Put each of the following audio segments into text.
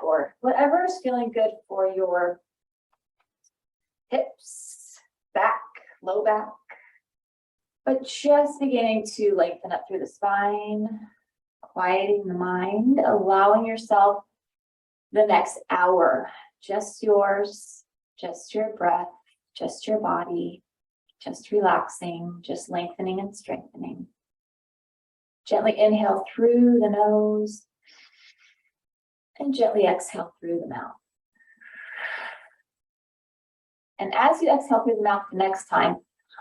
or whatever is feeling good for your hips, back, low back. But just beginning to lengthen up through the spine, quieting the mind, allowing yourself the next hour, just yours, just your breath, just your body, just relaxing, just lengthening and strengthening. Gently inhale through the nose and gently exhale through the mouth. And as you exhale through the mouth the next time,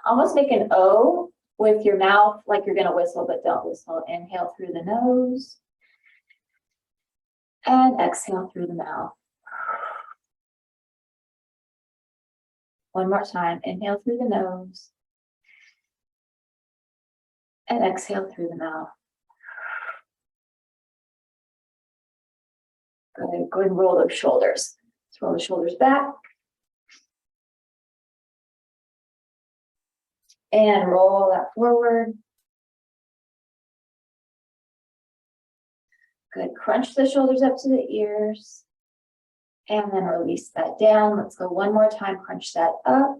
almost make an O with your mouth like you're going to whistle, but don't whistle. Inhale through the nose and exhale through the mouth. One more time. Inhale through the nose and exhale through the mouth. Good. Go ahead and roll those shoulders. Let's roll the shoulders back. And roll that forward. Good. Crunch the shoulders up to the ears. And then release that down. Let's go one more time. Crunch that up.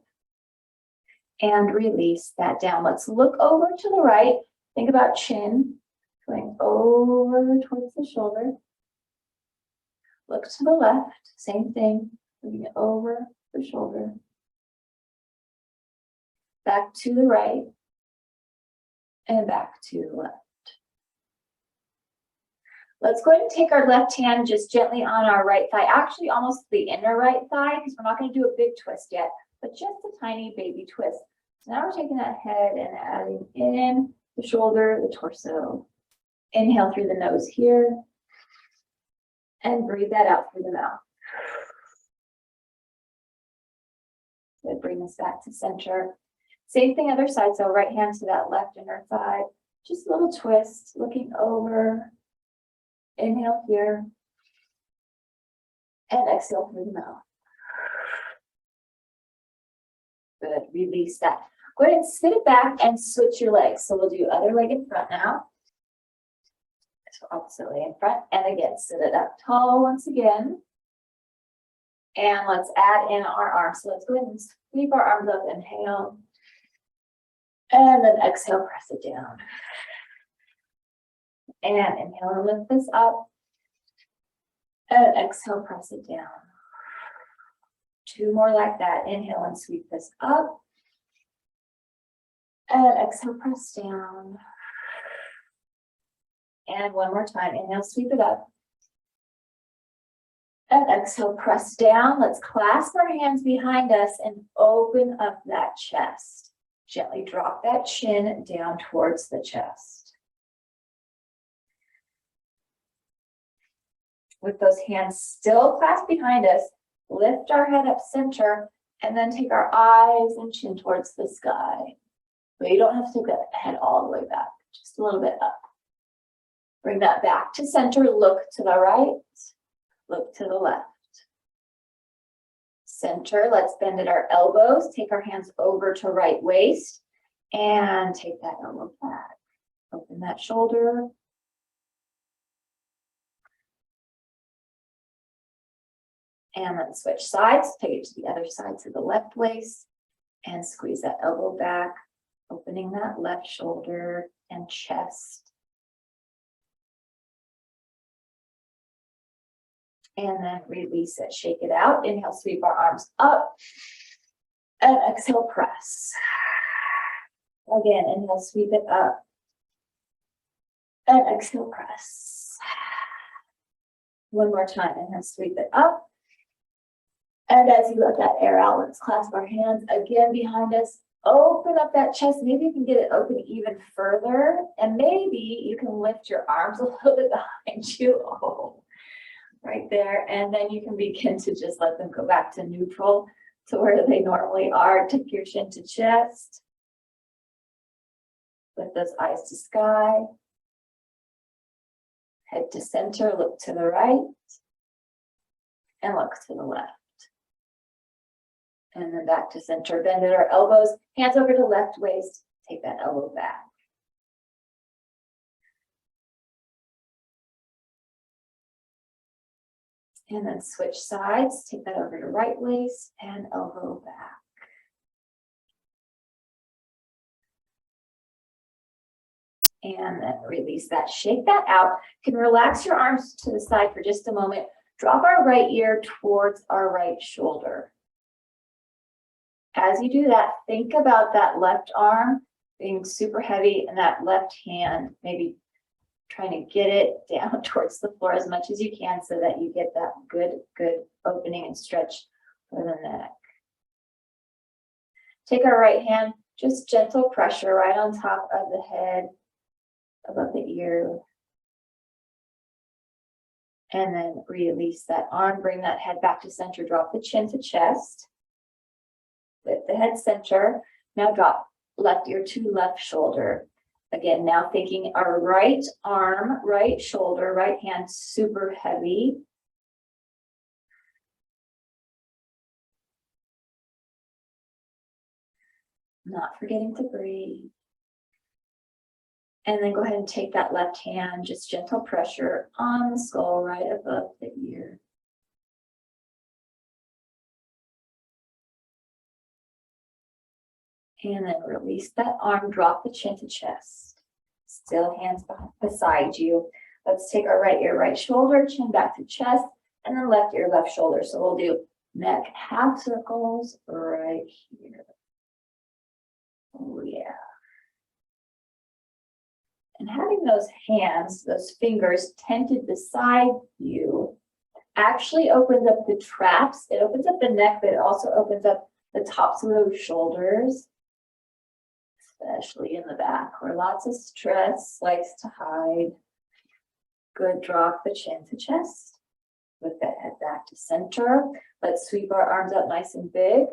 And release that down. Let's look over to the right. Think about chin going over towards the shoulder. Look to the left. Same thing. Moving it over the shoulder. Back to the right. And back to the left. Let's go ahead and take our left hand just gently on our right thigh, actually almost the inner right thigh, because we're not going to do a big twist yet, but just a tiny baby twist. So now we're taking that head and adding in the shoulder, the torso. Inhale through the nose here. And breathe that out through the mouth. Good, bring this back to center. Same thing other side, so right hand to that left inner thigh. Just a little twist, looking over. Inhale here. And exhale through the mouth. Good, release that. Go ahead and spin it back and switch your legs. So we'll do other leg in front now. So opposite leg in front. And again, sit it up tall once again. And let's add in our arms. So let's go ahead and sweep our arms up. Inhale. And then exhale, press it down. And inhale and lift this up. And exhale, press it down. Two more like that. Inhale and sweep this up. And exhale, press down. And one more time. Inhale, sweep it up. And exhale, press down. Let's clasp our hands behind us and open up that chest. Gently drop that chin down towards the chest. With those hands still clasped behind us, lift our head up center and then take our eyes and chin towards the sky. But you don't have to take that head all the way back, just a little bit up. Bring that back to center, look to the right, look to the left. Center, let's bend at our elbows, take our hands over to right waist and take that elbow back. Open that shoulder. And then switch sides, take it to the other side to the left waist and squeeze that elbow back, opening that left shoulder and chest. And then release it, shake it out. Inhale, sweep our arms up. And exhale, press. Again, inhale, sweep it up. And exhale, press. One more time, inhale, sweep it up. And as you let that air out, let's clasp our hands again behind us. Open up that chest. Maybe you can get it open even further. And maybe you can lift your arms a little bit behind you. Oh. Right there, and then you can begin to just let them go back to neutral, to where they normally are. Take your chin to chest. Lift those eyes to sky. Head to center, look to the right, and look to the left. And then back to center, bend at our elbows, hands over to left waist, take that elbow back. And then switch sides, take that over to right waist and elbow back. And then release that, shake that out. You can relax your arms to the side for just a moment. Drop our right ear towards our right shoulder. As you do that, think about that left arm being super heavy and that left hand maybe trying to get it down towards the floor as much as you can so that you get that good opening and stretch for the neck. Take our right hand, just gentle pressure right on top of the head, above the ear. And then release that arm, bring that head back to center, drop the chin to chest. Lift the head center. Now drop left ear to left shoulder. Again, now thinking our right arm, right shoulder, right hand, super heavy. Not forgetting to breathe. And then go ahead and take that left hand, just gentle pressure on the skull right above the ear. And then release that arm, drop the chin to chest. Still hands beside you. Let's take our right ear, right shoulder, chin back to chest, and then left ear, left shoulder. So we'll do neck half circles right here. Oh yeah. And having those hands, those fingers tented beside you actually opens up the traps. It opens up the neck, but it also opens up the tops of those shoulders, especially in the back where lots of stress likes to hide. Good, drop the chin to chest. Lift that head back to center. Let's sweep our arms up nice and big.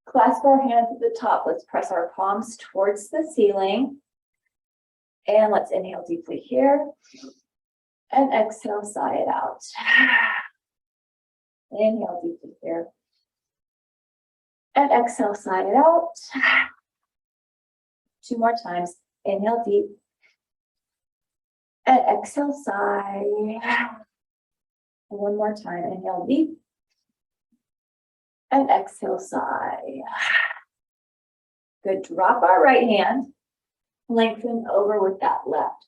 Clasp our hands at the top. Let's press our palms towards the ceiling. And let's inhale deeply here. And exhale, sigh it out. Inhale deeply here. And exhale, sigh it out. 2 more times. Inhale deep. And exhale, sigh. 1 more time. Inhale deep. And exhale, sigh. Good. Drop our right hand. Lengthen over with that left.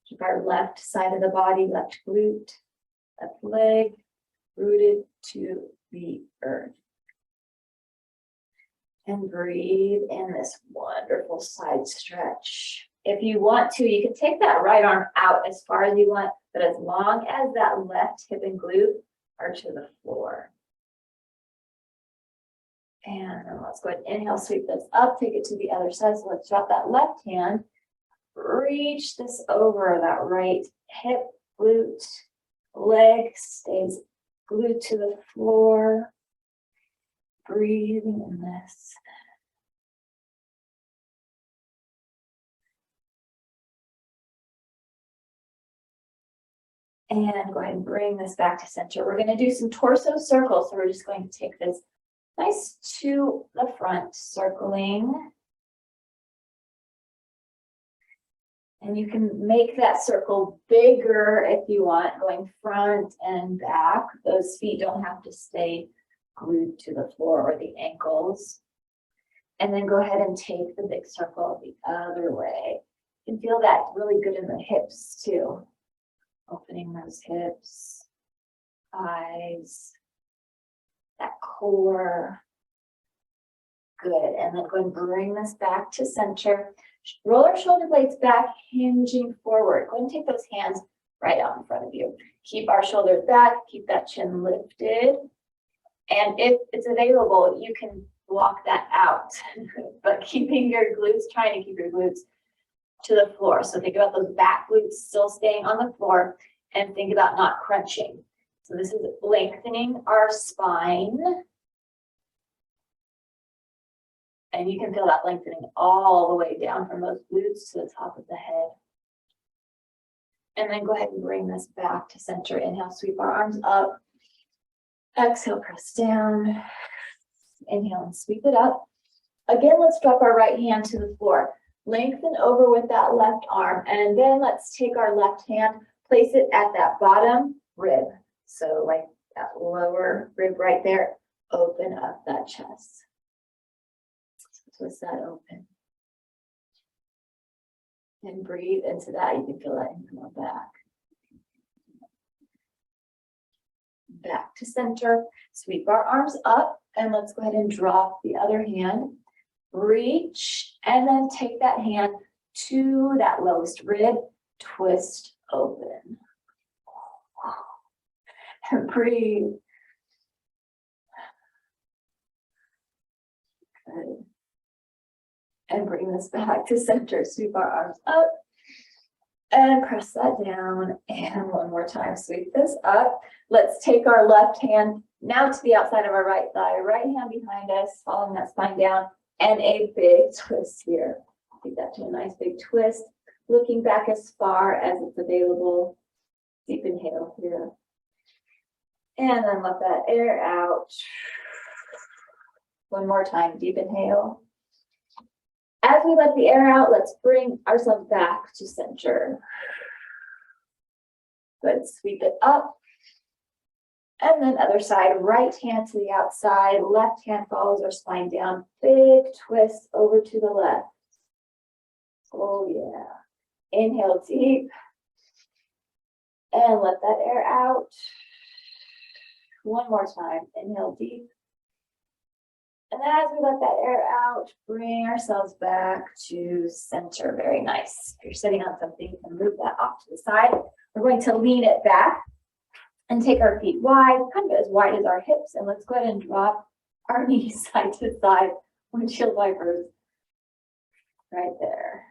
Keep our left side of the body, left glute, left leg, rooted to the earth. And breathe in this wonderful side stretch. If you want to, you can take that right arm out as far as you want, but as long as that left hip and glute are to the floor. And let's go ahead and inhale, sweep this up, take it to the other side. So let's drop that left hand, reach this over that right hip, glute, leg stays glued to the floor. Breathing in this. And go ahead and bring this back to center. We're going to do some torso circles. So we're just going to take this nice to the front, circling. And you can make that circle bigger if you want, going front and back. Those feet don't have to stay glued to the floor or the ankles. And then go ahead and take the big circle the other way. You can feel that really good in the hips too. Opening those hips, thighs, that core. Good. And then go and bring this back to center. Roll our shoulder blades back, hinging forward. Go and take those hands right out in front of you. Keep our shoulders back, keep that chin lifted. And if it's available, you can block that out, but keeping your glutes, trying to keep your glutes to the floor. So think about those back glutes still staying on the floor and think about not crunching. So this is lengthening our spine. And you can feel that lengthening all the way down from those glutes to the top of the head. And then go ahead and bring this back to center. Inhale, sweep our arms up. Exhale, press down. Inhale and sweep it up. Again, let's drop our right hand to the floor. Lengthen over with that left arm. And then let's take our left hand, place it at that bottom rib. So like that lower rib right there, open up that chest. Twist that open. And breathe into that. You can feel that in your back. Back to center. Sweep our arms up and let's go ahead and drop the other hand. Reach and then take that hand to that lowest rib. Twist open. And breathe. Good. And bring this back to center. Sweep our arms up and press that down. And one more time, sweep this up. Let's take our left hand now to the outside of our right thigh. Right hand behind us, following that spine down, and a big twist here. Take that to a nice big twist. Looking back as far as it's available. Deep inhale here. And then let that air out. One more time, deep inhale. As we let the air out, let's bring ourselves back to center. Good, sweep it up. And then other side, right hand to the outside, left hand follows our spine down. Big twist over to the left. Oh yeah. Inhale deep. And let that air out. One more time, inhale deep. And as we let that air out, bring ourselves back to center. Very nice. If you're sitting on something, you can move that off to the side. We're going to lean it back and take our feet wide, kind of as wide as our hips. And let's go ahead and drop our knees side to side, windshield wipers. Right there.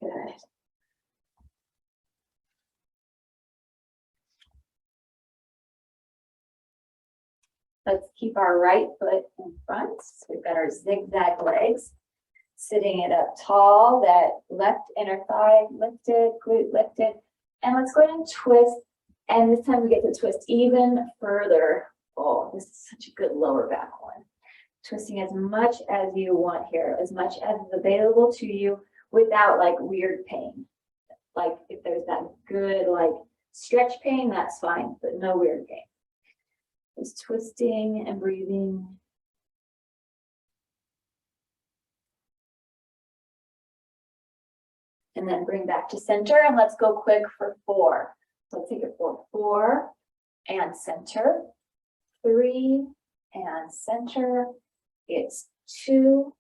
Good. Let's keep our right foot in front. So we've got our zigzag legs. Sitting it up tall, that left inner thigh lifted, glute lifted. And let's go ahead and twist. And this time we get to twist even further. Oh, this is such a good lower back one. Twisting as much as you want here, as much as is available to you without like weird pain. Like if there's that good like stretch pain, that's fine, but no weird pain. Just twisting and breathing. And then bring back to center and let's go quick for 4. So let's take it for 4 and center, 3 and center. It's 2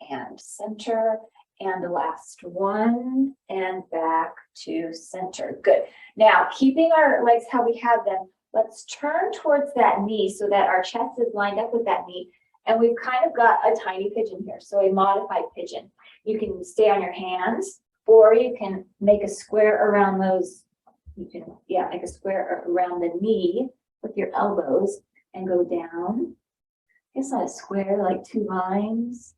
and center, and the last 1 and back to center. Good. Now keeping our legs how we have them, let's turn towards that knee so that our chest is lined up with that knee. And we've kind of got a tiny pigeon here, so a modified pigeon. You can stay on your hands, or you can make a square around those. You can, make a square around the knee with your elbows and go down. It's not a square, like 2 lines.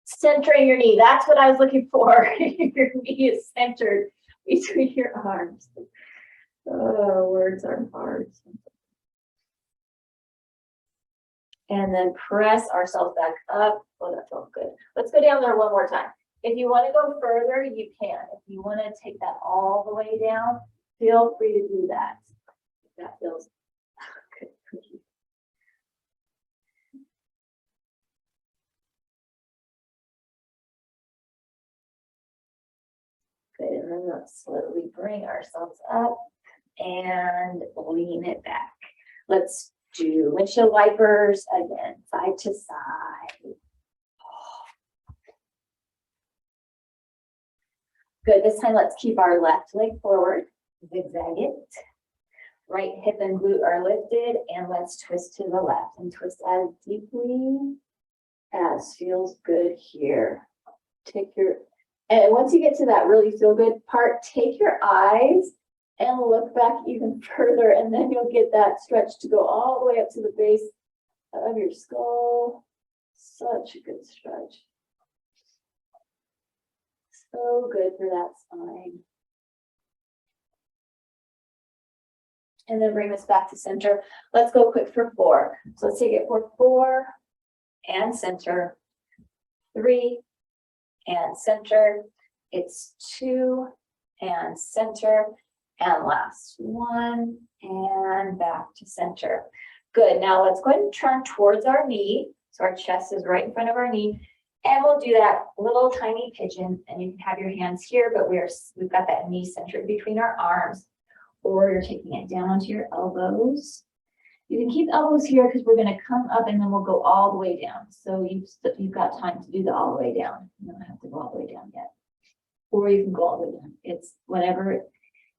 Centering your knee, that's what I was looking for. Your knee is centered between your arms. Oh, words are hard. And then press ourselves back up. Oh, that felt good. Let's go down there one more time. If you want to go further, you can. If you want to take that all the way down, feel free to do that. If that feels good for you. Good, and then let's slowly bring ourselves up and lean it back. Let's do windshield wipers again, side to side. Good, this time let's keep our left leg forward, zigzag it. Right hip and glute are lifted, and let's twist to the left and twist as deeply as feels good here. And once you get to that really feel good part, take your eyes and look back even further, and then you'll get that stretch to go all the way up to the base of your skull. Such a good stretch. So good for that spine. And then bring this back to center. Let's go quick for 4. So let's take it for 4 and center, 3 and center. It's 2 and center. And last one, and back to center. Good, now let's go ahead and turn towards our knee. So our chest is right in front of our knee. And we'll do that little tiny pigeon, and you can have your hands here, but we've got that knee centered between our arms, or you're taking it down onto your elbows. You can keep elbows here because we're gonna come up and then we'll go all the way down. So you've got time to do the all the way down. You don't have to go all the way down yet. Or you can go all the way down. It's whatever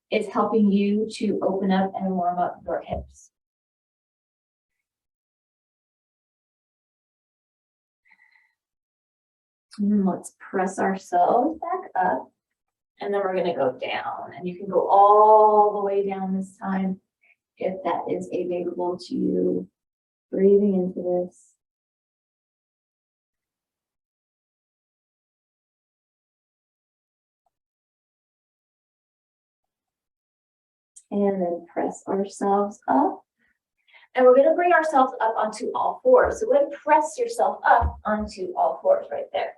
is helping you to open up and warm up your hips. And let's press ourselves back up. And then we're going to go down. And you can go all the way down this time if that is available to you. Breathing into this. And then press ourselves up. And we're going to bring ourselves up onto all fours. So go ahead and press yourself up onto all fours right there.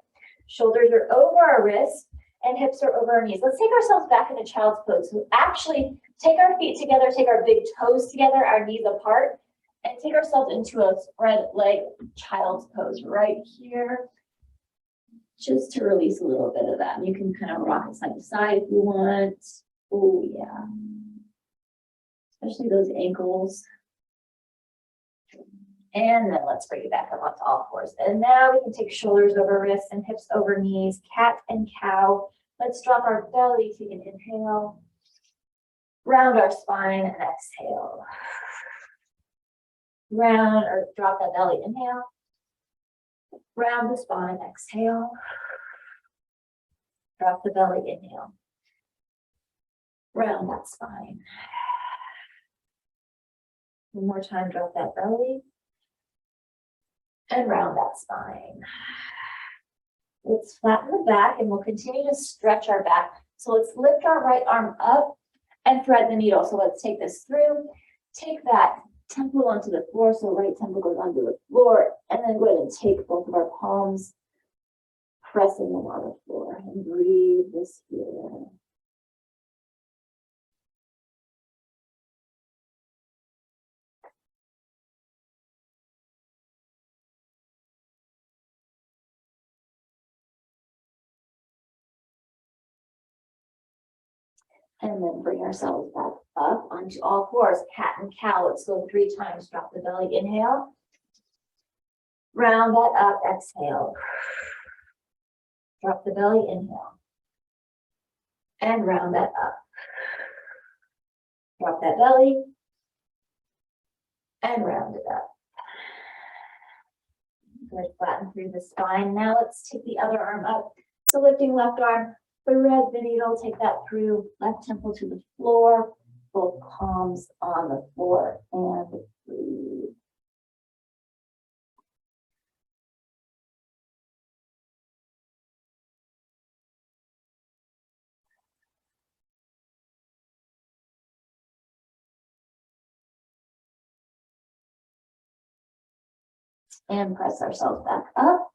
Shoulders are over our wrists and hips are over our knees. Let's take ourselves back into child's pose. So actually take our feet together, take our big toes together, our knees apart, and take ourselves into a spread leg child's pose right here. Just to release a little bit of that. And you can kind of rock it side to side if you want. Oh yeah. Especially those ankles. And then let's bring it back up onto all fours. And now we can take shoulders over wrists and hips over knees, cat and cow. Let's drop our belly, take an inhale. Round our spine and exhale. Round or drop that belly, inhale. Round the spine, exhale. Drop the belly, inhale. Round that spine. One more time, drop that belly. And round that spine. Let's flatten the back and we'll continue to stretch our back. So let's lift our right arm up and thread the needle. So let's take this through. Take that temple onto the floor. So right temple goes onto the floor. And then go ahead and take both of our palms, pressing them on the floor. And breathe this here. And then bring ourselves back up onto all fours, cat and cow. Let's go 3 times. Drop the belly, inhale. Round that up, exhale. Drop the belly, inhale. And round that up. Drop that belly. And round it up. Good, flatten through the spine. Now let's take the other arm up. So lifting left arm. Thread the needle, take that through, left temple to the floor, both palms on the floor, and breathe. And press ourselves back up.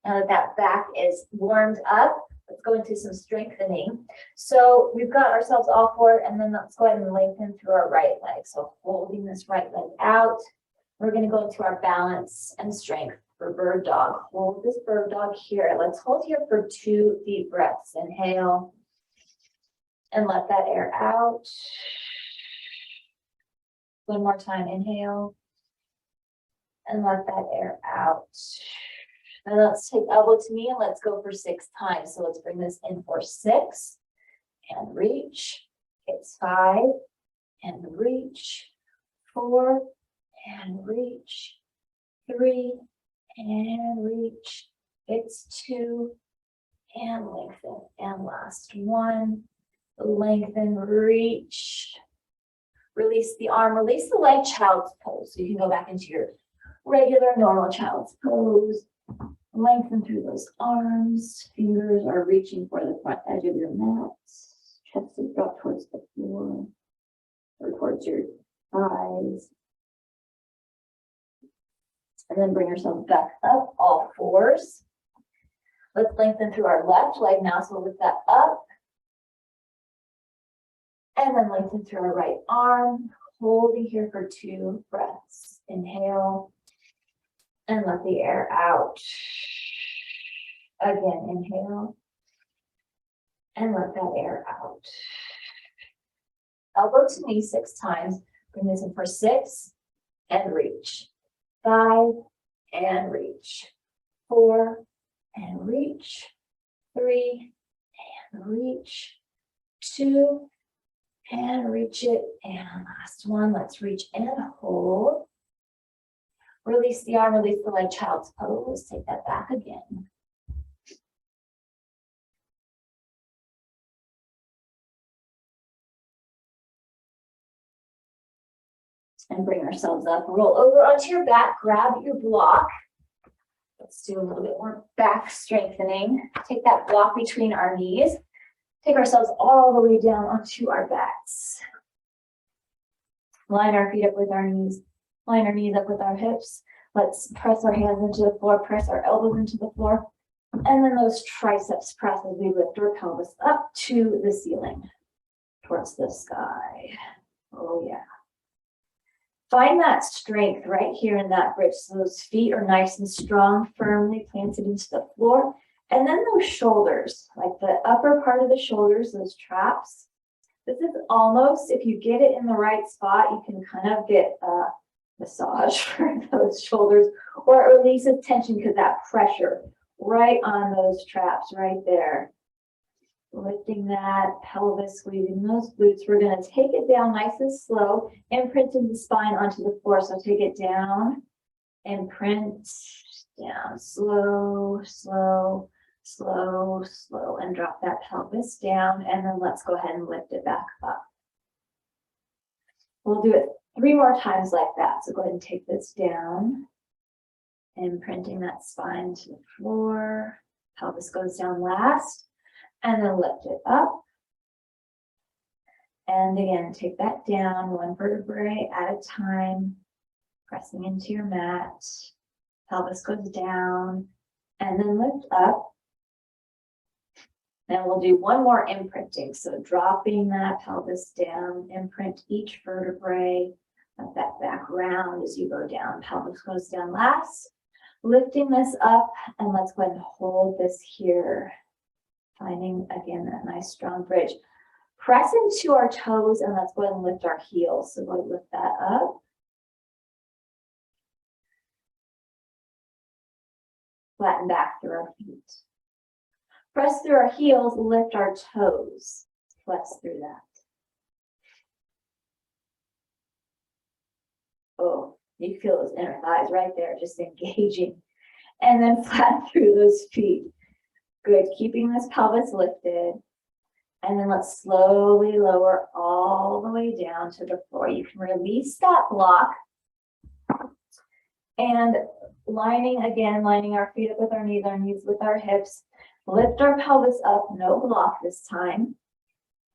Now that back is warmed up, let's go into some strengthening. So we've got ourselves all forward, and then let's go ahead and lengthen through our right leg. So holding this right leg out, we're going to go into our balance and strength for bird dog. Hold this bird dog here. Let's hold here for 2 deep breaths. Inhale and let that air out. One more time. Inhale and let that air out. And let's take elbow to knee and let's go for 6 times. So let's bring this in for 6 and reach. It's 5 and reach. 4 and reach. 3 and reach. It's 2 and lengthen. And last 1. Lengthen, reach. Release the arm, release the leg, child's pose. So you can go back into your regular, normal child's pose. Lengthen through those arms. Fingers are reaching for the front edge of your mat. Chest is brought towards the floor or towards your thighs. And then bring yourself back up, all fours. Let's lengthen through our left leg now. So we'll lift that up And then lengthen through our right arm, holding here for 2 breaths. Inhale and let the air out. Again, inhale and let that air out. Elbow to knee 6 times. Bring this in for 6 and reach. 5 and reach. 4 and reach. 3 and reach. 2 and reach it. And last one, let's reach and hold. Release the arm, release the leg, child's pose. Take that back again. And bring ourselves up. Roll over onto your back, grab your block. Let's do a little bit more back strengthening. Take that block between our knees. Take ourselves all the way down onto our backs. Line our feet up with our knees. Line our knees up with our hips. Let's press our hands into the floor, press our elbows into the floor. And then those triceps press as we lift our pelvis up to the ceiling, towards the sky. Oh yeah. Find that strength right here in that bridge. So those feet are nice and strong, firmly planted into the floor. And then those shoulders, like the upper part of the shoulders, those traps. This is almost, if you get it in the right spot, you can kind of get a massage for those shoulders, or it releases tension because that pressure right on those traps right there. Lifting that pelvis, squeezing those glutes. We're going to take it down nice and slow, imprinting the spine onto the floor. So take it down, imprint, down, slow, slow, slow, slow, and drop that pelvis down. And then let's go ahead and lift it back up. We'll do it 3 more times like that. So go ahead and take this down, imprinting that spine to the floor. Pelvis goes down last. And then lift it up. And again, take that down 1 vertebrae at a time, pressing into your mat. Pelvis goes down and then lift up. And we'll do 1 more imprinting. So dropping that pelvis down, imprint each vertebrae, let that back round as you go down. Pelvis goes down last. Lifting this up, and let's go ahead and hold this here. Finding, again, that nice strong bridge. Press into our toes and let's go ahead and lift our heels. So go ahead and lift that up. Flatten back through our feet. Press through our heels, lift our toes. Flex through that. Oh, you feel those inner thighs right there, just engaging. And then flatten through those feet. Good, keeping this pelvis lifted. And then let's slowly lower all the way down to the floor. You can release that block. And lining our feet up with our knees with our hips. Lift our pelvis up, no block this time.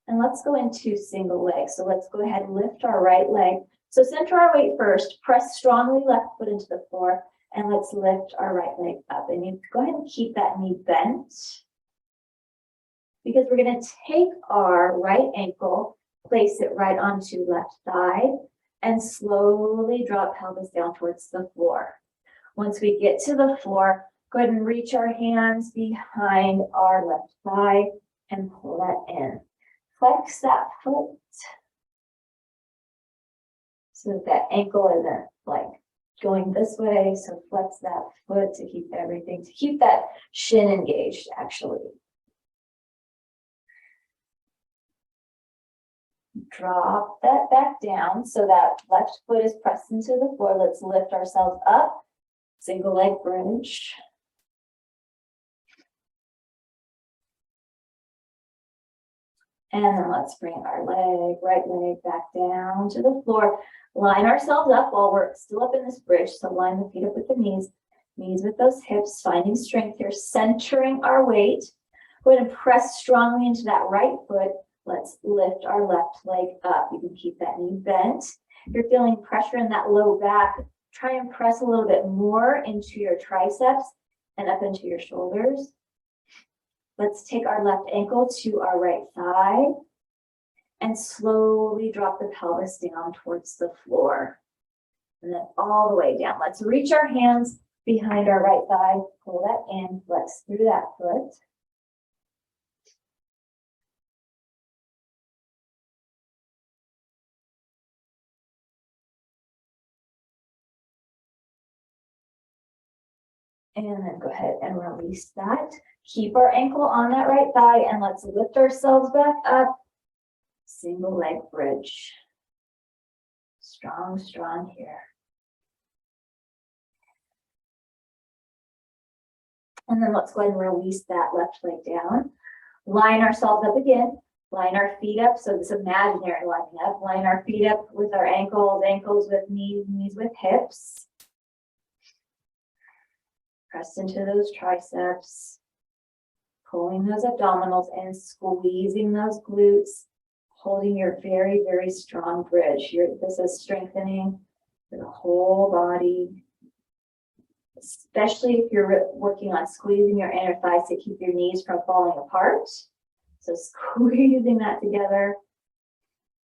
And let's go into single leg. So let's go ahead and lift our right leg. So center our weight first, press strongly left foot into the floor. And let's lift our right leg up. And you go ahead and keep that knee bent. Because we're going to take our right ankle, place it right onto left thigh, and slowly drop pelvis down towards the floor. Once we get to the floor, go ahead and reach our hands behind our left thigh and pull that in. Flex that foot so that ankle isn't like going this way. So flex that foot to keep everything, to keep that shin engaged actually. Drop that back down so that left foot is pressed into the floor. Let's lift ourselves up. Single leg bridge. And then let's bring our right leg back down to the floor. Line ourselves up while we're still up in this bridge. So line the feet up with the knees with those hips, finding strength here, centering our weight. Go ahead and press strongly into that right foot. Let's lift our left leg up. You can keep that knee bent. If you're feeling pressure in that low back, try and press a little bit more into your triceps and up into your shoulders. Let's take our left ankle to our right thigh And slowly drop the pelvis down towards the floor. And then all the way down. Let's reach our hands behind our right thigh. Pull that in, flex through that foot. And then go ahead and release that. Keep our ankle on that right thigh and let's lift ourselves back up. Single leg bridge. Strong, strong here. And then let's go ahead and release that left leg down. Line ourselves up again. Line our feet up. So this imaginary lining up. Line our feet up with our ankles, ankles with knees, knees with hips. Press into those triceps. Pulling those abdominals and squeezing those glutes. Holding your very, very strong bridge. This is strengthening the whole body. Especially if you're working on squeezing your inner thighs to keep your knees from falling apart. So squeezing that together.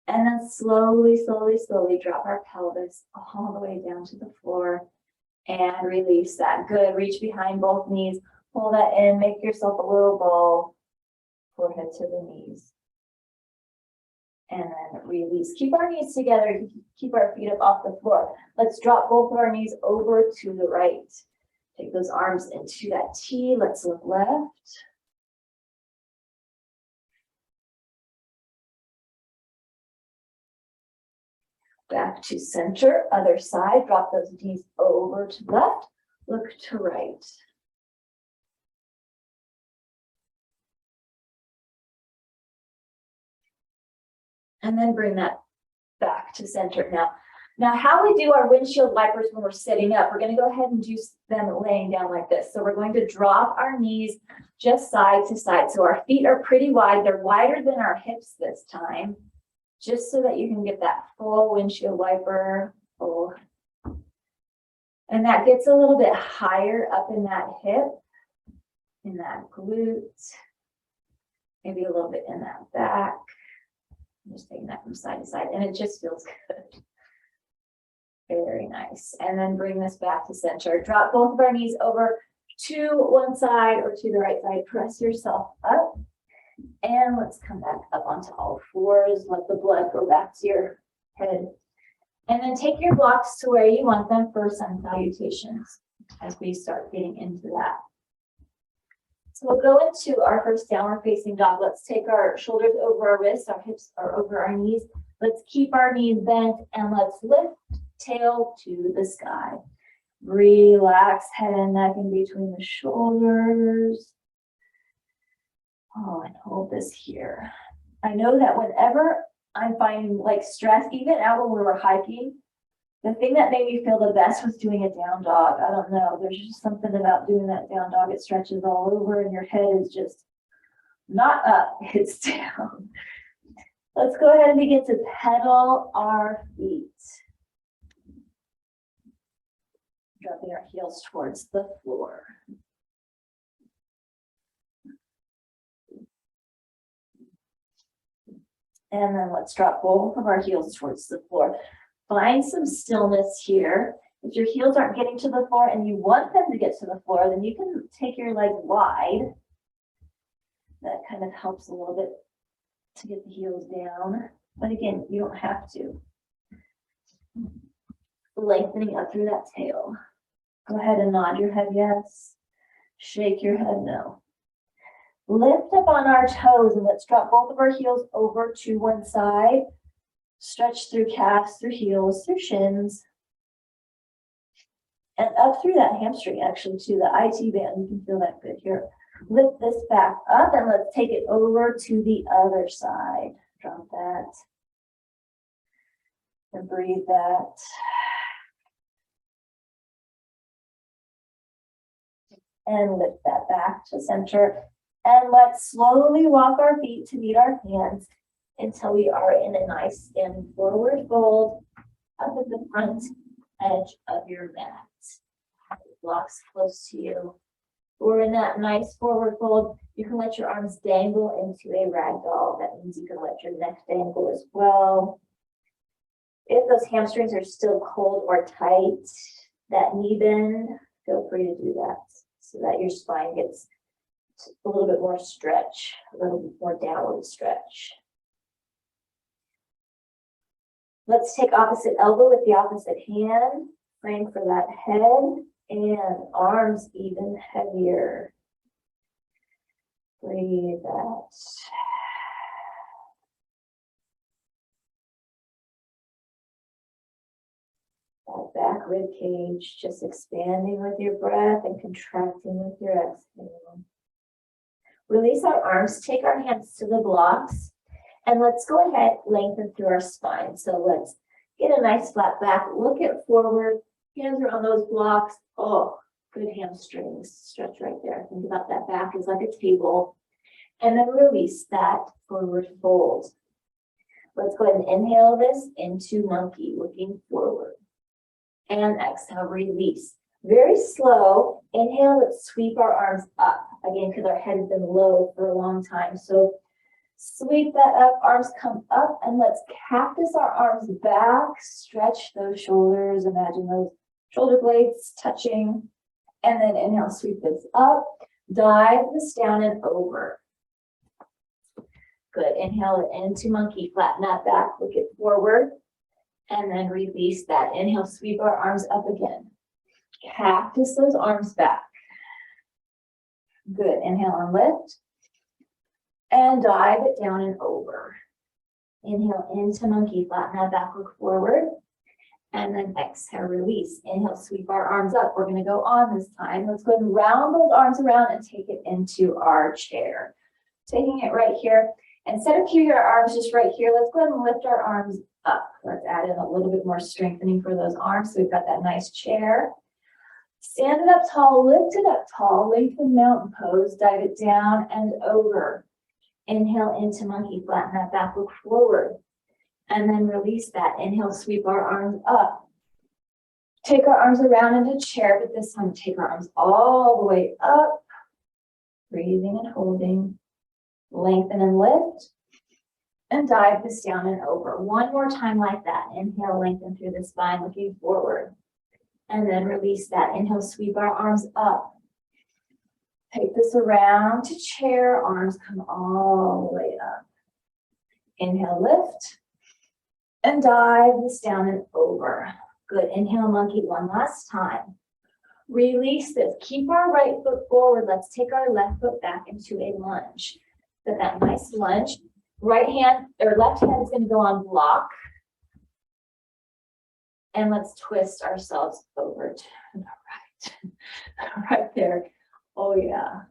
And then slowly, slowly, slowly drop our pelvis all the way down to the floor. And release that. Good. Reach behind both knees. Pull that in. Make yourself a little ball. Forehead to the knees. And then release. Keep our knees together. Keep our feet up off the floor. Let's drop both of our knees over to the right. Take those arms into that T. Let's look left. Back to center. Other side. Drop those knees over to left. Look to right. And then bring that back to center. Now how we do our windshield wipers when we're sitting up, we're going to go ahead and do them laying down like this. So we're going to drop our knees just side to side. So our feet are pretty wide. They're wider than our hips this time, just so that you can get that full windshield wiper. Full. And that gets a little bit higher up in that hip, in that glute, maybe a little bit in that back. I'm just taking that from side to side, and it just feels good. Very nice. And then bring this back to center. Drop both of our knees over to one side or to the right side. Press yourself up. And let's come back up onto all fours. Let the blood go back to your head. And then take your blocks to where you want them for sun salutations as we start getting into that. So we'll go into our first downward facing dog. Let's take our shoulders over our wrists, our hips are over our knees. Let's keep our knees bent and let's lift tail to the sky. Relax head and neck in between the shoulders. Oh, and hold this here. I know that whenever I'm finding like stress, even out when we were hiking, the thing that made me feel the best was doing a down dog. I don't know. There's just something about doing that down dog. It stretches all over and your head is just not up, it's down. Let's go ahead and begin to pedal our feet. Dropping our heels towards the floor. And then let's drop both of our heels towards the floor. Find some stillness here. If your heels aren't getting to the floor and you want them to get to the floor, then you can take your leg wide. That kind of helps a little bit to get the heels down. But again, you don't have to. Lengthening up through that tail. Go ahead and nod your head yes. Shake your head no. Lift up on our toes and let's drop both of our heels over to one side. Stretch through calves, through heels, through shins. And up through that hamstring actually to the IT band. You can feel that good here. Lift this back up and let's take it over to the other side. Drop that. And breathe that. And lift that back to center. And let's slowly walk our feet to meet our hands until we are in a nice standing forward fold up at the front edge of your mat. Blocks close to you. We're in that nice forward fold. You can let your arms dangle into a ragdoll. That means you can let your neck dangle as well. If those hamstrings are still cold or tight, that knee bend, feel free to do that so that your spine gets a little bit more stretch, a little bit more downward stretch. Let's take opposite elbow with the opposite hand. Praying for that head and arms even heavier. Breathe out. That back rib cage just expanding with your breath and contracting with your exhale. Release our arms, take our hands to the blocks, and let's go ahead, lengthen through our spine. So let's get a nice flat back, look at forward, hands are on those blocks. Oh, good hamstrings, stretch right there. Think about that back is like a table. And then release that forward fold. Let's go ahead and inhale this into monkey, looking forward. And exhale, release. Very slow. Inhale, let's sweep our arms up. Again, because our head has been low for a long time. So sweep that up, arms come up, and let's cactus our arms back. Stretch those shoulders. Imagine those shoulder blades touching. And then inhale, sweep this up. Dive this down and over. Good. Inhale it into monkey. Flatten that back. Look it forward. And then release that. Inhale, sweep our arms up again. Cactus those arms back. Good. Inhale and lift. And dive it down and over. Inhale into monkey. Flatten that back. Look forward. And then exhale, release. Inhale, sweep our arms up. We're going to go on this time. Let's go ahead and round those arms around and take it into our chair. Taking it right here. Instead of keeping our arms just right here, let's go ahead and lift our arms up. Let's add in a little bit more strengthening for those arms. So we've got that nice chair. Stand it up tall, lift it up tall, lengthen mountain pose, dive it down and over. Inhale into monkey, flatten that back, look forward. And then release that. Inhale, sweep our arms up. Take our arms around into chair, but this time take our arms all the way up. Breathing and holding. Lengthen and lift. And dive this down and over. One more time like that. Inhale, lengthen through the spine, looking forward. And then release that. Inhale, sweep our arms up. Take this around to chair. Arms come all the way up. Inhale, lift. And dive this down and over. Good. Inhale, monkey, one last time. Release this. Keep our right foot forward. Let's take our left foot back into a lunge. Get that nice lunge. Right hand or left hand is going to go on block. And let's twist ourselves over to the right. Right there. Oh, yeah.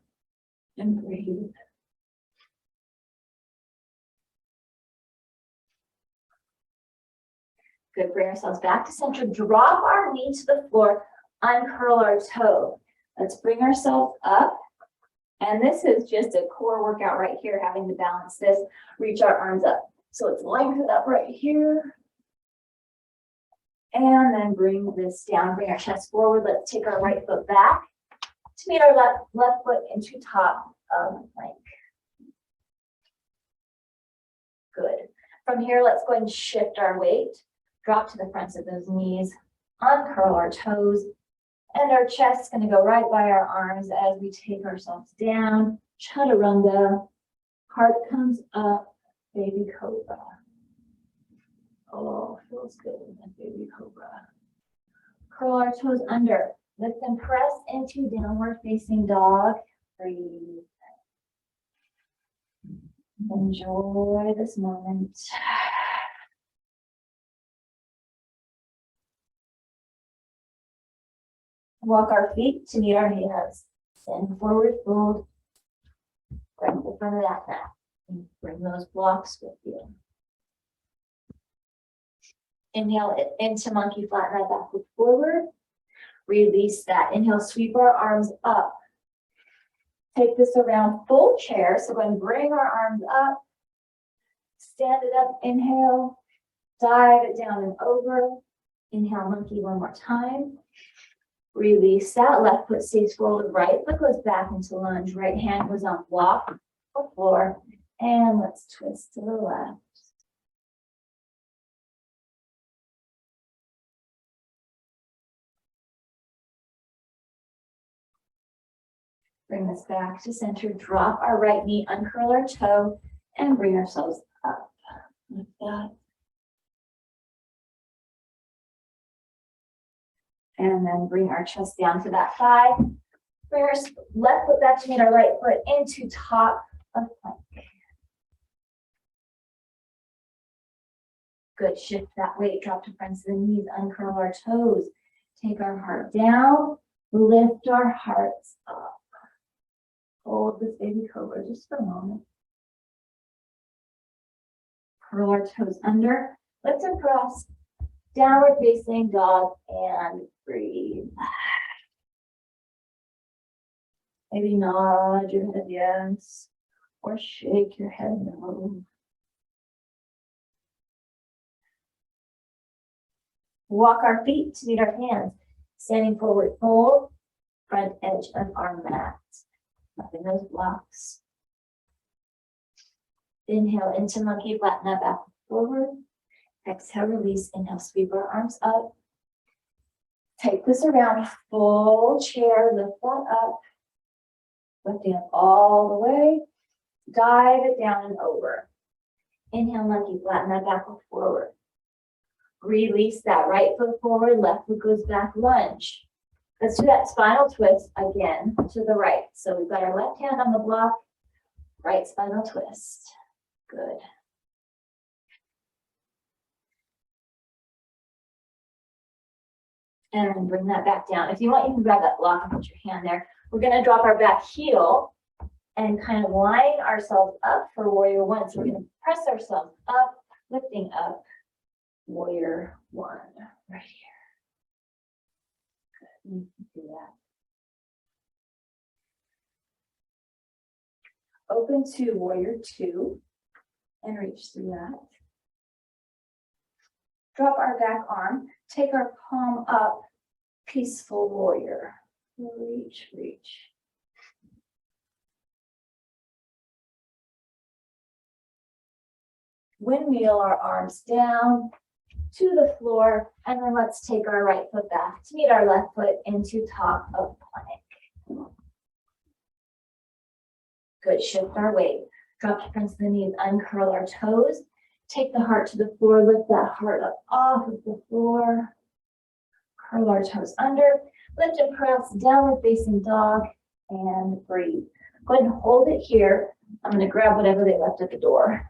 And breathe. Good. Bring ourselves back to center. Drop our knee to the floor. Uncurl our toe. Let's bring ourselves up. And this is just a core workout right here, having to balance this. Reach our arms up. So let's lengthen up right here. And then bring this down. Bring our chest forward. Let's take our right foot back to meet our left foot into top of plank. Good. From here, let's go ahead and shift our weight. Drop to the fronts of those knees. Uncurl our toes. And our chest is going to go right by our arms as we take ourselves down. Chaturanga. Heart comes up. Baby cobra. Oh, feels good in that baby cobra. Curl our toes under. Lift and press into downward facing dog. Breathe. Enjoy this moment. Walk our feet to meet our hands. Stand forward, fold. Grab the front of that mat. And bring those blocks with you. Inhale it into monkey, flatten that back, look forward. Release that. Inhale, sweep our arms up. Take this around full chair. So go ahead and bring our arms up. Stand it up, inhale. Dive it down and over. Inhale, monkey one more time. Release that. Left foot stays forward, right foot goes back into lunge. Right hand goes on block or floor. And let's twist to the left. Bring this back to center. Drop our right knee, uncurl our toe, and bring ourselves up. Like that. And then bring our chest down to that thigh. Bring our left foot back to meet our right foot into top of plank. Good. Shift that weight. Drop to front of the knees. Uncurl our toes. Take our heart down. Lift our hearts up. Hold this baby cobra just for a moment. Curl our toes under. Lift and press. Downward facing dog and breathe. Maybe nod your head yes, or shake your head no. Walk our feet to meet our hands. Standing forward fold, front edge of our mat. Nothing those blocks. Inhale into monkey, flatten that back forward. Exhale, release. Inhale, sweep our arms up. Take this around, full chair, lift that up. Lifting up all the way. Dive it down and over. Inhale, monkey, flatten that back forward. Release that right foot forward, left foot goes back, lunge. Let's do that spinal twist again to the right. So we've got our left hand on the block, right spinal twist. Good. And then bring that back down. If you want, you can grab that block and put your hand there. We're going to drop our back heel and kind of line ourselves up for warrior one. So we're going to press ourselves up, lifting up, warrior one, right here. Good. You can do that. Open to warrior two and reach through that. Drop our back arm, take our palm up, peaceful warrior. Reach, reach. Windmill our arms down to the floor, and then let's take our right foot back to meet our left foot into top of plank. Good, shift our weight. Drop to front of the knees, uncurl our toes. Take the heart to the floor, lift that heart up off of the floor. Curl our toes under, lift and press, downward facing dog, and breathe. Go ahead and hold it here. I'm going to grab whatever they left at the door.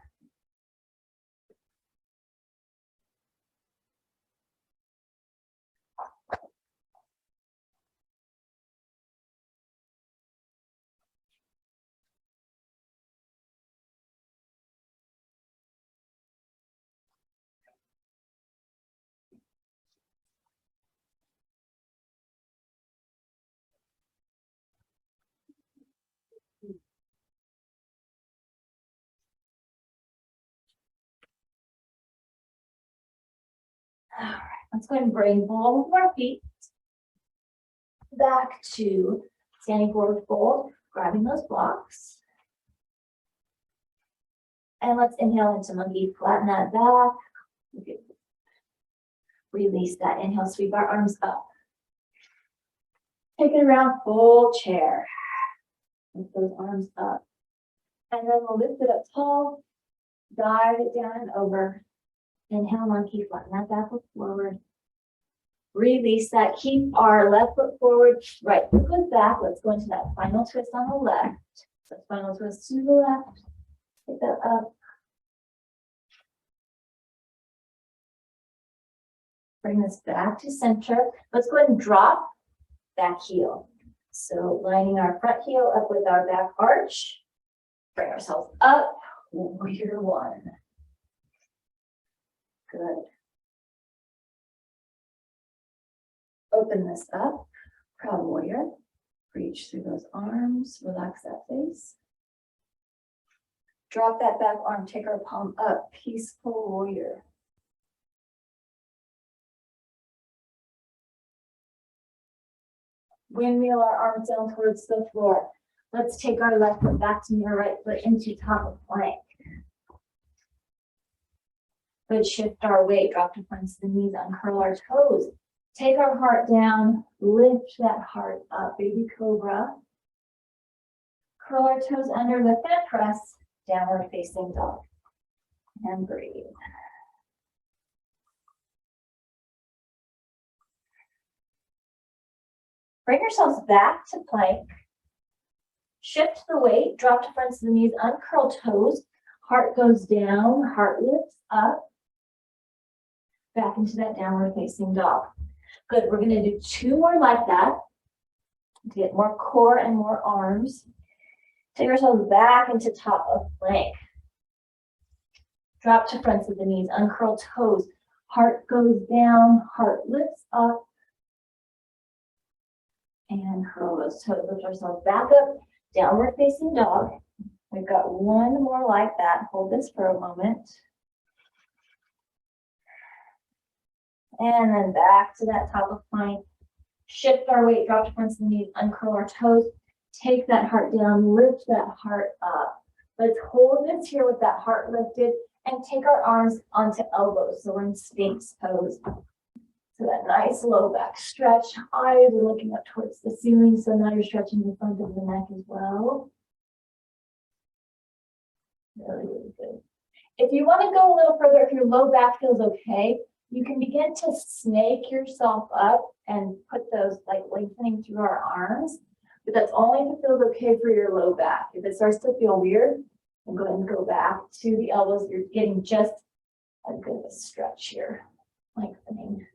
All right, let's go ahead and bring both of our feet back to standing forward fold, grabbing those blocks. And let's inhale into monkey, flatten that back. Okay. Release that, inhale, sweep our arms up. Take it around, full chair. Lift those arms up. And then we'll lift it up tall, dive it down and over. Inhale, monkey, flatten that back, look forward. Release that, keep our left foot forward, right foot goes back. Let's go into that final twist on the left. So final twist to the left, take that up. Bring this back to center. Let's go ahead and drop back heel. So lining our front heel up with our back arch. Bring ourselves up, warrior one. Good. Open this up, proud warrior. Reach through those arms, relax that face. Drop that back arm, take our palm up, peaceful warrior. Windmill our arms down towards the floor. Let's take our left foot back to our right foot into top of plank. Good, shift our weight, drop to front of the knees, uncurl our toes. Take our heart down, lift that heart up, baby cobra. Curl our toes under, lift that press, downward facing dog. And breathe. Bring yourselves back to plank. Shift the weight, drop to front of the knees, uncurl toes. Heart goes down, heart lifts up. Back into that downward facing dog. Good, we're gonna do 2 more like that to get more core and more arms. Take ourselves back into top of plank. Drop to fronts of the knees, uncurl toes. Heart goes down, heart lifts up. And curl those toes, lift ourselves back up, downward facing dog. We've got 1 more like that. Hold this for a moment. And then back to that top of plank. Shift our weight, drop to front of the knees, uncurl our toes. Take that heart down, lift that heart up. Let's hold this here with that heart lifted and take our arms onto elbows. So we're in Sphinx pose. So that nice low back stretch. Eyes are looking up towards the ceiling. So now you're stretching the front of the neck as well. Really, really good. If you want to go a little further, if your low back feels okay, you can begin to snake yourself up and put those like lengthening through our arms. But that's only if it feels okay for your low back. If it starts to feel weird, then go ahead and go back to the elbows. You're getting just a good of a stretch here, lengthening.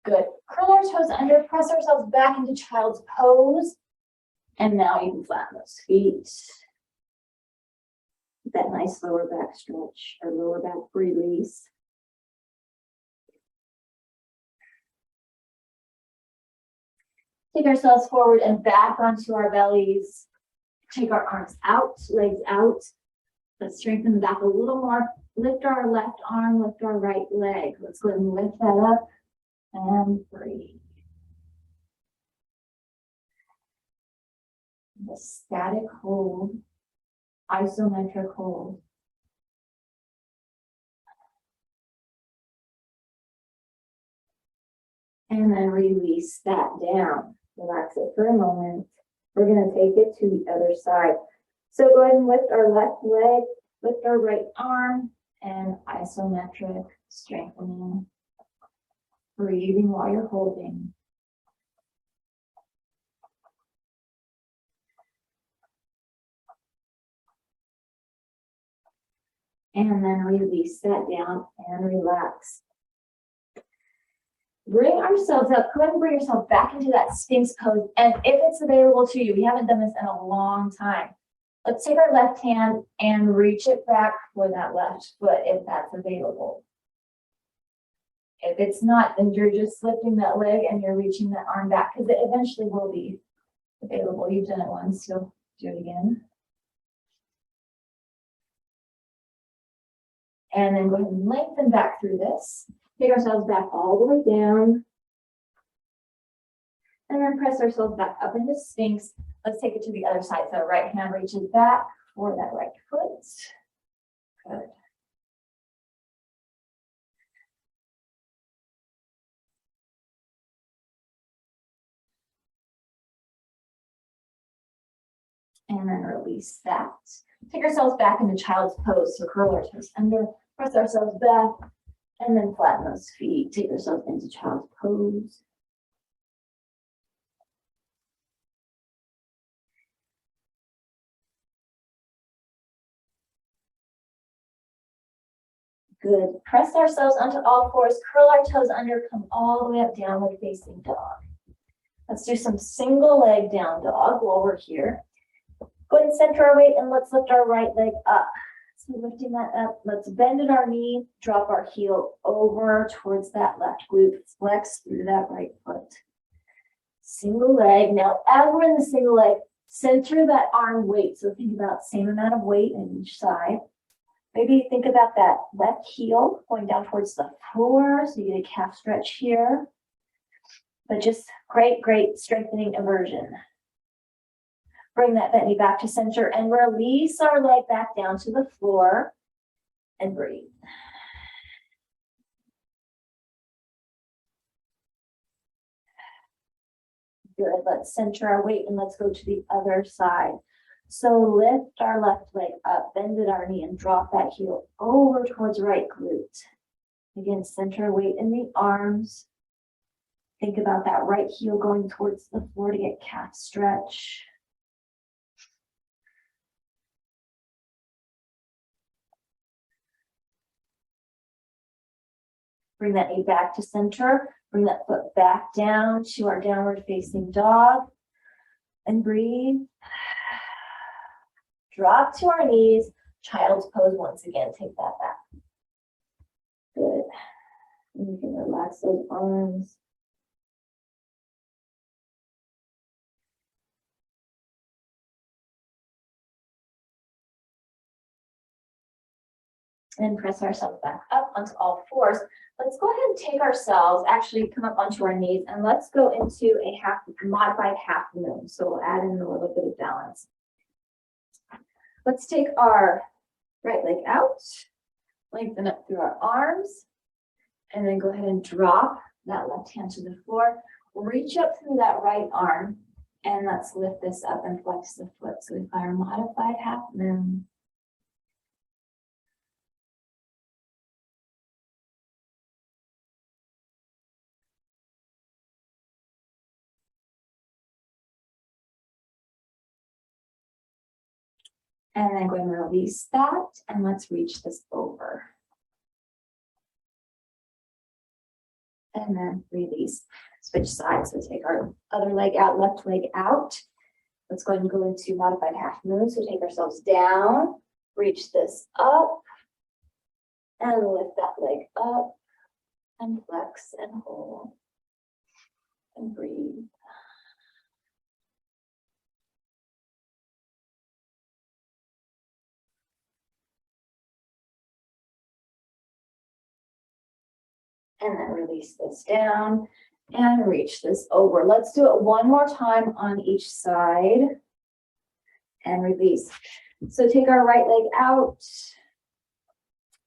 Good. Curl our toes under, press ourselves back into child's pose. And now you can flatten those feet. That nice lower back stretch or lower back release. Take ourselves forward and back onto our bellies. Take our arms out, legs out. Let's strengthen the back a little more. Lift our left arm, lift our right leg. Let's go ahead and lift that up and breathe. The static hold, isometric hold. And then release that down. Relax it for a moment. We're going to take it to the other side. So go ahead and lift our left leg, lift our right arm, and isometric strengthening. Breathing while you're holding. And then release that down and relax. Bring ourselves up. Go ahead and bring yourself back into that Sphinx pose. And if it's available to you, we haven't done this in a long time. Let's take our left hand and reach it back for that left foot if that's available. If it's not, then you're just lifting that leg and you're reaching that arm back because it eventually will be available. You've done it once, so do it again. And then go ahead and lengthen back through this. Take ourselves back all the way down. And then press ourselves back up into Sphinx. Let's take it to the other side. So right hand reaches back for that right foot. Good. And then release that. Take ourselves back into child's pose. So curl our toes under, press ourselves back, and then flatten those feet. Take yourself into child's pose. Good. Press ourselves onto all fours, curl our toes under, come all the way up, downward facing dog. Let's do some single leg down dog while we're here. Go ahead and center our weight and let's lift our right leg up. So lifting that up, let's bend at our knee, drop our heel over towards that left glute, flex through that right foot. Single leg. Now, as we're in the single leg, center that arm weight. So think about same amount of weight on each side. Maybe think about that left heel going down towards the floor. So you get a calf stretch here. But just great, great strengthening inversion. Bring that bent knee back to center and release our leg back down to the floor and breathe. Good, let's center our weight and let's go to the other side. So lift our left leg up, bend at our knee and drop that heel over towards right glute. Again, center our weight in the arms. Think about that right heel going towards the floor to get calf stretch. Bring that knee back to center. Bring that foot back down to our downward facing dog. And breathe. Drop to our knees. Child's pose once again. Take that back. Good. And you can relax those arms. And press ourselves back up onto all fours. Let's go ahead and take ourselves, actually come up onto our knees, and let's go into a modified half moon. So we'll add in a little bit of balance. Let's take our right leg out, lengthen up through our arms, and then go ahead and drop that left hand to the floor. Reach up through that right arm, and let's lift this up and flex the foot. So we've got our modified half moon. And then go ahead and release that, and let's reach this over. And then release. Switch sides. So take our other leg out, left leg out. Let's go ahead and go into modified half moon. So take ourselves down, reach this up, and lift that leg up, and flex and hold, and breathe. And then release this down and reach this over. Let's do it one more time on each side and release. So take our right leg out,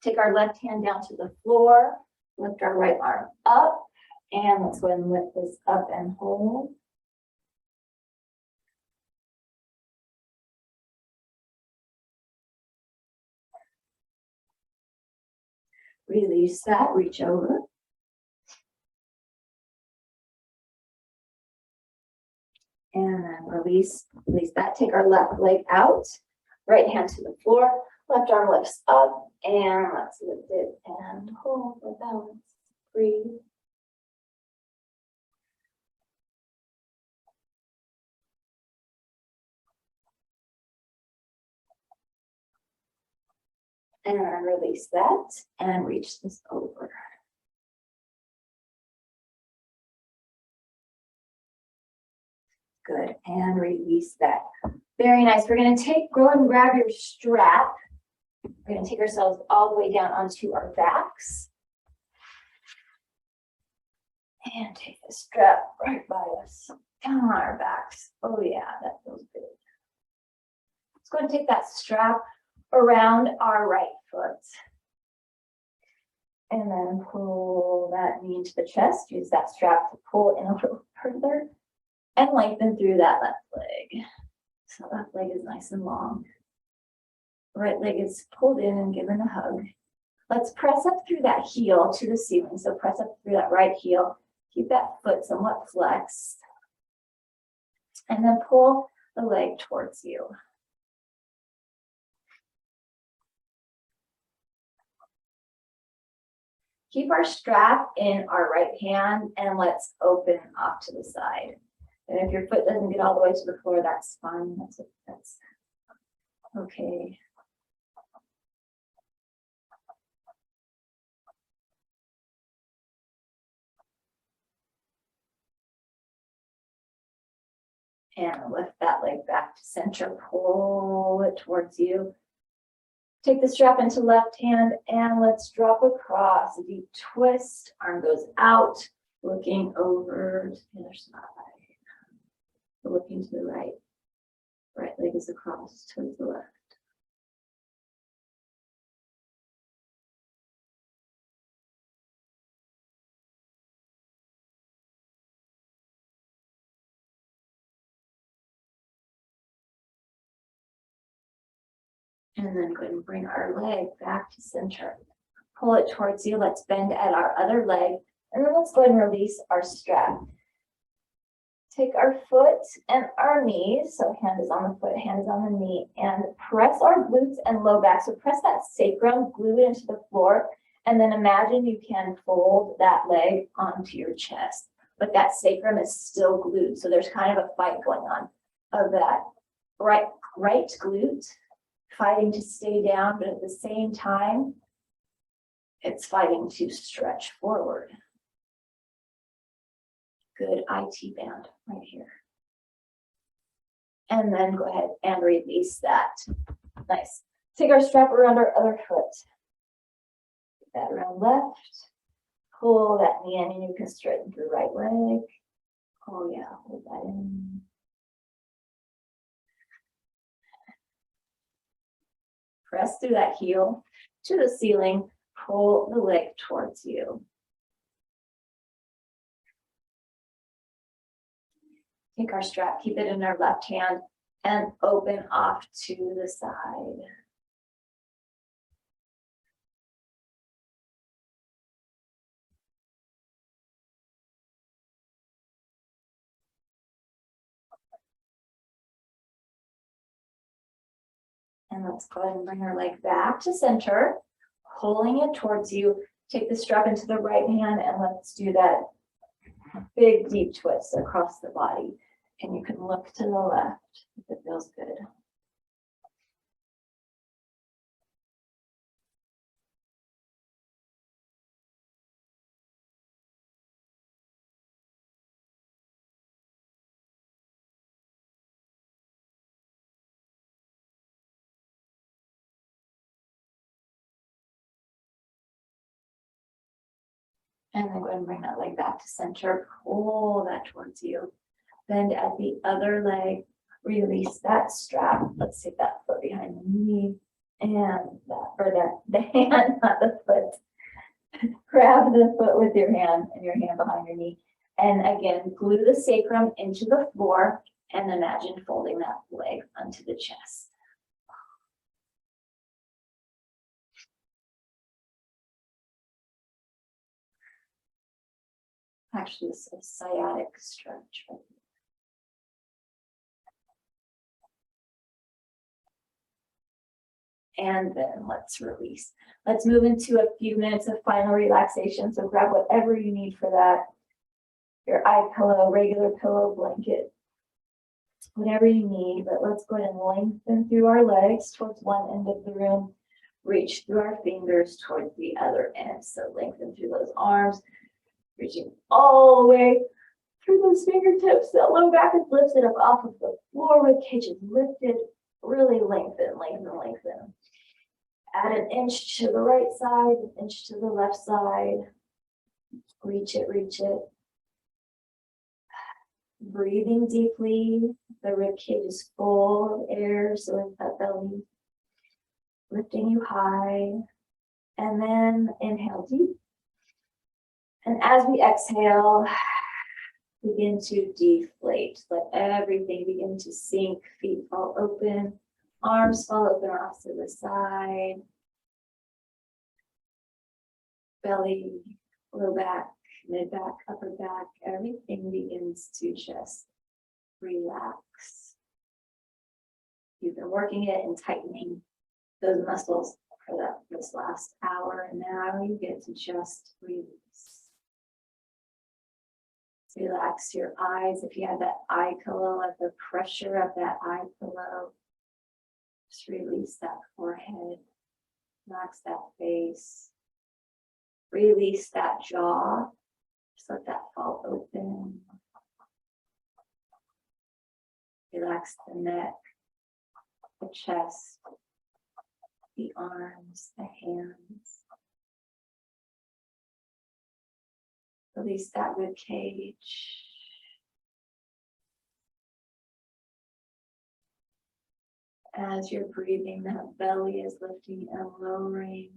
take our left hand down to the floor, lift our right arm up, and let's go ahead and lift this up and hold. Release that, reach over. And then release that. Take our left leg out, right hand to the floor, left arm lifts up, and let's lift it and hold for balance. Breathe. And then release that and reach this over. Good, and release that. Very nice. We're going to go ahead and grab your strap. We're going to take ourselves all the way down onto our backs. And take the strap right by us, down on our backs. Oh yeah, that feels good. Let's go ahead and take that strap around our right foot. And then pull that knee into the chest. Use that strap to pull in a little further. And lengthen through that left leg. So left leg is nice and long. Right leg is pulled in and given a hug. Let's press up through that heel to the ceiling. So press up through that right heel. Keep that foot somewhat flexed. And then pull the leg towards you. Keep our strap in our right hand and let's open off to the side. And if your foot doesn't get all the way to the floor, that's fine. That's okay. And lift that leg back to center, pull it towards you. Take the strap into left hand and let's drop across. A deep twist, arm goes out, Looking over to the other side. Looking to the right. Right leg is across towards the left. And then go ahead and bring our leg back to center. Pull it towards you. Let's bend at our other leg. And then let's go ahead and release our strap. Take our foot and our knees. So hand is on the foot, hand is on the knee. And press our glutes and low back. So press that sacrum, glue it into the floor. And then imagine you can fold that leg onto your chest. But that sacrum is still glued. So there's kind of a fight going on of that right glute fighting to stay down, but at the same time, it's fighting to stretch forward. Good IT band right here. And then go ahead and release that. Nice. Take our strap around our other foot. Take that around left. Pull that knee in and you can straighten through right leg. Oh yeah, hold that in. Press through that heel to the ceiling. Pull the leg towards you. Take our strap, keep it in our left hand, and open off to the side. And let's go ahead and bring our leg back to center, pulling it towards you. Take the strap into the right hand and let's do that big deep twist across the body. And you can look to the left if it feels good. And then go ahead and bring that leg back to center. Pull that towards you. Bend at the other leg. Release that strap. Let's take that foot behind the knee. And that, or the hand, not the foot. Grab the foot with your hand and your hand behind your knee. And again, glue the sacrum into the floor and imagine folding that leg onto the chest. Actually, this is a sciatic stretch. And then let's release. Let's move into a few minutes of final relaxation. So grab whatever you need for that. Your eye pillow, regular pillow, blanket, whatever you need. But let's go ahead and lengthen through our legs towards one end of the room. Reach through our fingers towards the other end. So lengthen through those arms, reaching all the way through those fingertips. That low back is lifted up off of the floor. Rib cage is lifted. Really lengthen, lengthen, lengthen. Add an inch to the right side, an inch to the left side. Reach it, reach it. Breathing deeply. The rib cage is full of air, so lift that belly. Lifting you high. And then inhale deep. And as we exhale, begin to deflate. Let everything begin to sink. Feet fall open. Arms fall open off to the side. Belly, low back, mid back, upper back. Everything begins to just relax. You've been working it and tightening those muscles for this last hour. And now you get to just release. Relax your eyes. If you have that eye pillow, let the pressure of that eye pillow just release that forehead. Relax that face. Release that jaw. Just let that fall open. Relax the neck, the chest, the arms, the hands. Release that rib cage. As you're breathing, that belly is lifting and lowering.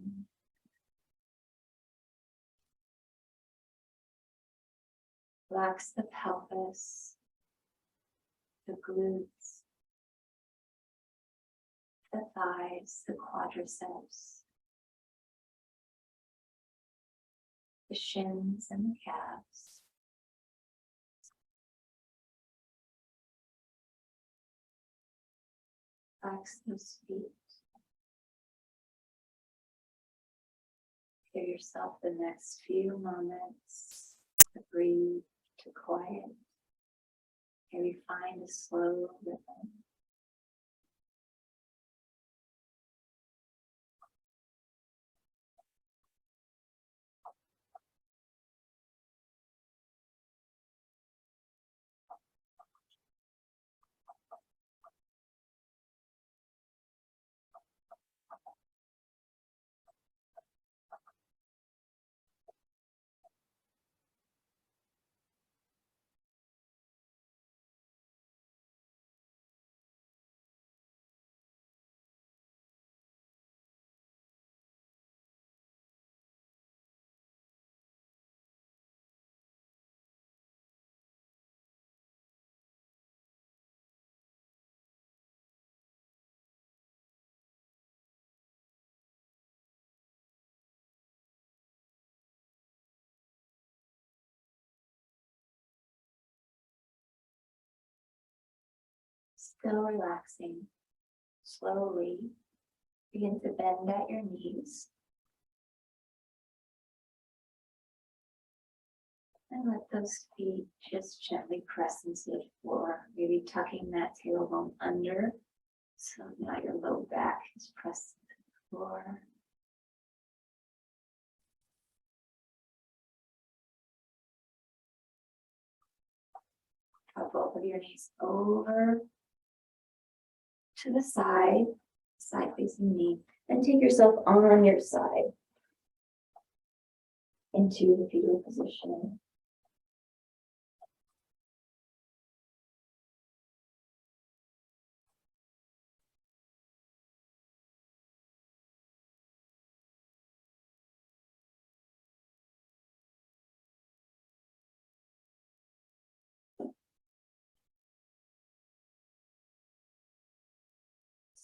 Relax the pelvis, the glutes, the thighs, the quadriceps, the shins and the calves. Relax those feet. Give yourself the next few moments to breathe, to quiet. Maybe find a slow rhythm. Still relaxing. Slowly begin to bend at your knees. And let those feet just gently press into the floor, maybe tucking that tailbone under. So now your low back is pressed to the floor. Draw both of your knees over to the side facing knee, and take yourself on your side into the fetal position.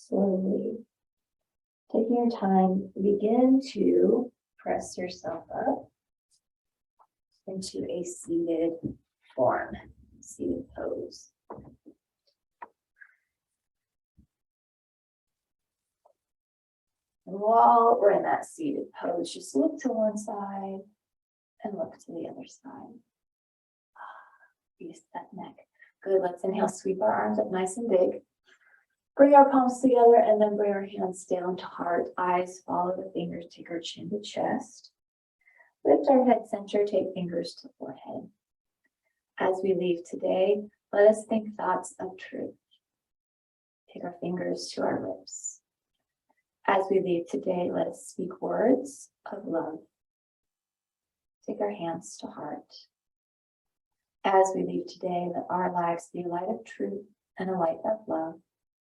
Slowly, taking your time, begin to press yourself up into a seated form, seated pose. And while we're in that seated pose, just look to one side and look to the other side. Release that neck. Good, let's inhale, sweep our arms up nice and big. Bring our palms together and then bring our hands down to heart. Eyes follow the fingers, take our chin to chest. Lift our head center, take fingers to forehead. As we leave today, let us think thoughts of truth. Take our fingers to our lips. As we leave today, let us speak words of love. Take our hands to heart. As we leave today, let our lives be a light of truth and a light of love,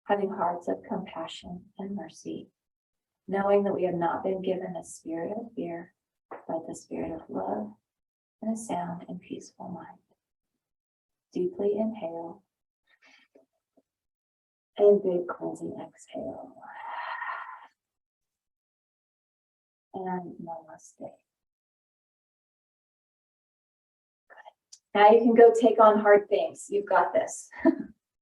having hearts of compassion and mercy, knowing that we have not been given a spirit of fear, but the spirit of love and a sound and peaceful mind. Deeply inhale and big cleansing exhale. And namaste. Good. Now you can go take on hard things. You've got this.